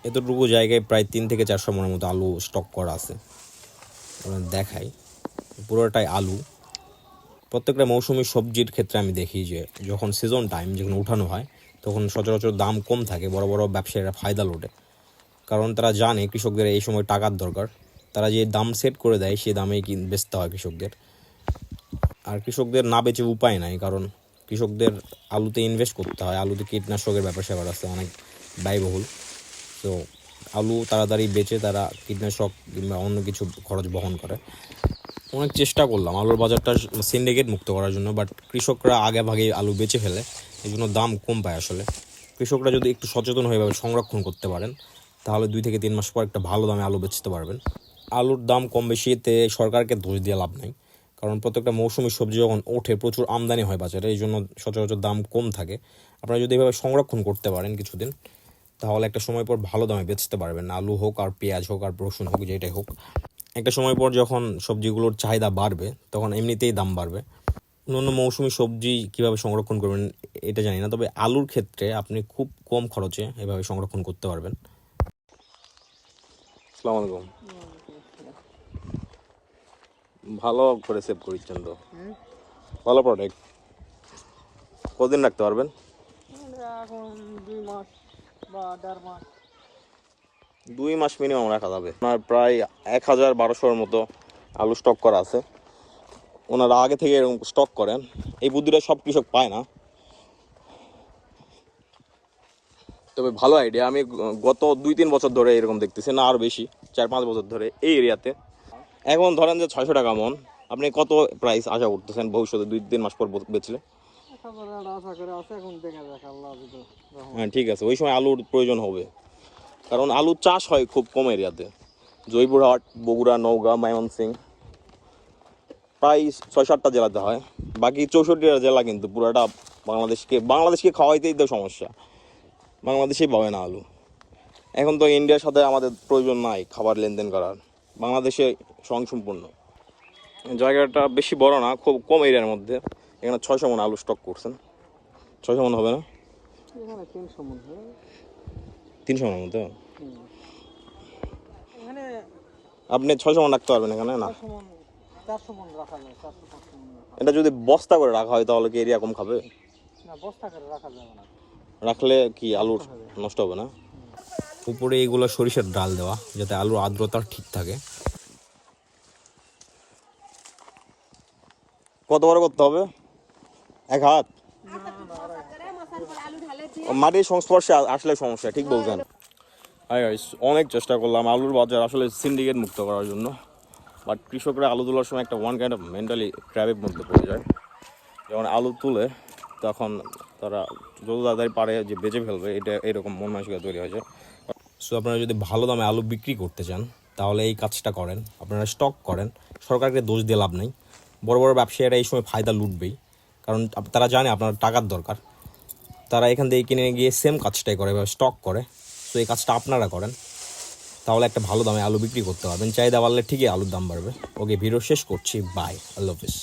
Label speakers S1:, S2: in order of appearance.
S1: এতটুকু জায়গায় প্রায় 3 থেকে 400 মনের মতো আলু স্টক করা আছে। দেখাই পুরোটাই আলু। প্রত্যেকটা মৌসুমি সবজির ক্ষেত্রে আমি দেখি যে যখন সিজন টাইম যখন উঠানো হয় তখন সচরাচর দাম কম থাকে, বড় বড় ব্যবসায়ীরা ফায়দা লোটে, কারণ তারা জানে কৃষকদের এই সময় টাকার দরকার। তারা যে দাম সেট করে দেয় সেই দামেই বেচতে হয় কৃষকদের। আর কৃষকদের না বেচে উপায় নাই, কারণ কৃষকদের আলুতে ইনভেস্ট করতে হয়, আলুতে কীটনাশকের ব্যাপার স্যাপার আছে, অনেক ব্যয়বহুল। তো আলু তাড়াতাড়ি বেচে তারা কীটনাশক কিংবা অন্য কিছু খরচ বহন করে। অনেক চেষ্টা করলাম আলুর বাজারটা সিন্ডিকেট মুক্ত করার জন্য, বাট কৃষকরা আগে ভাগে আলু বেচে ফেলে, এই জন্য দাম কম পায়। আসলে কৃষকরা যদি একটু সচেতন হয়ে সংরক্ষণ করতে পারেন তাহলে 2 থেকে 3 মাস পর একটা ভালো দামে আলু বেচতে পারবেন। আলুর দাম কম বেশিতে সরকারকে দোষ দিয়ে লাভ নেই, কারণ প্রত্যেকটা মৌসুমি সবজি যখন ওঠে প্রচুর আমদানি হয় বাজারে, এই জন্য সচরাচর দাম কম থাকে। আপনারা যদি এভাবে সংরক্ষণ করতে পারেন কিছুদিন, তাহলে একটা সময় পর ভালো দামে বেচতে পারবেন। আলু হোক আর পেঁয়াজ হোক আর রসুন হোক, যেটাই হোক, একটা সময় পর যখন সবজিগুলোর চাহিদা বাড়বে তখন এমনিতেই দাম বাড়বে। অন্য মৌসুমি সবজি কীভাবে সংরক্ষণ করবেন এটা জানি না, তবে আলুর ক্ষেত্রে আপনি খুব কম খরচে এভাবে সংরক্ষণ করতে পারবেন। আসসালামু আলাইকুম। ভালো করে সেভ করেছেন তো, ভালো প্রোডাক্ট। কতদিন রাখতে পারবেন?
S2: এখন 2 মাস বা 1.5 মাস।
S1: 2 মাস মিনিমাম রাখা যাবে। আপনার প্রায় 1000-1200-এর মতো আলু স্টক করা আছে। ওনারা আগে থেকে এরকম স্টক করেন, এই বুদ্ধিটা সব কৃষক পায় না। তবে ভালো আইডিয়া। আমি গত 2-3 বছর ধরে এরকম দেখতেছি, না আর বেশি, 4-5 বছর ধরে এই এরিয়াতে। এখন ধরেন যে 600 টাকা মন, আপনি কত প্রাইস আশা করতেছেন ভবিষ্যতে 2-3 মাস পর বেচলে? হ্যাঁ ঠিক আছে, ওই সময় আলুর প্রয়োজন হবে, কারণ আলু চাষ হয় খুব কম এরিয়াতে। জয়পুরহাট, বগুড়া, নওগাঁ, ময়মনসিংহ, প্রায় 6-7টা জেলাতে হয়। বাকি 64টা জেলা কিন্তু পুরোটা বাংলাদেশকে খাওয়াইতেই তো সমস্যা, বাংলাদেশেই পাবে না আলু। এখন তো ইন্ডিয়ার সাথে আমাদের প্রয়োজন নাই খাবার লেনদেন করার, বাংলাদেশে স্বয়ংসম্পূর্ণ। জায়গাটা বেশি বড় না, খুব কম এরিয়ার মধ্যে। এখানে 600 মন আলু স্টক করছেন। 600 মন হবে না? 300 মনের মতো আপনি 600 মন রাখতে পারবেন এখানে? না,
S2: 400 মন রাখা যায়।
S1: এটা যদি বস্তা করে রাখা হয় তাহলে কি এরিয়া কম খাবে?
S2: না, বস্তা করে রাখা যাবে না।
S1: রাখলে কি আলুর নষ্ট হবে না? উপরে এগুলো সরিষার ডাল দেওয়া যাতে আলুর আর্দ্রতা ঠিক থাকে। কত বড় করতে হবে? 1 হাত? মাটির সংস্পর্শে আসলে সমস্যা, ঠিক বলছেন। অনেক চেষ্টা করলাম আলুর বাজার আসলে সিন্ডিকেট মুক্ত করার জন্য, বাট কৃষকরা আলু তোলার সময় একটা ওয়ান কাইন্ড অফ মেন্টালি ট্র্যাপের মধ্যে পড়ে যায়। যখন আলু তুলে তখন তারা যত তাড়াতাড়ি পারে যে বেচে ফেলবে, এটা এরকম মন মানসিকতা তৈরি হয়েছে। সো আপনারা যদি ভালো দামে আলু বিক্রি করতে চান তাহলে এই কাজটা করেন, আপনারা স্টক করেন। সরকারকে দোষ দিয়ে লাভ নেই, বড় বড় ব্যবসায়ীরা এই সময় ফায়দা লুটবেই, কারণ তারা জানে আপনার টাকার দরকার। তারা এখান থেকে কিনে গিয়ে সেম কাজটাই করে, স্টক করে। সো এই কাজটা আপনারা করেন, তাহলে একটা ভালো দামে আলু বিক্রি করতে পারবেন। চাহিদা বাড়লে ঠিকই আলুর দাম বাড়বে। ওকে, ভিডিও শেষ করছি। বাই, আল্লাহ হাফিজ।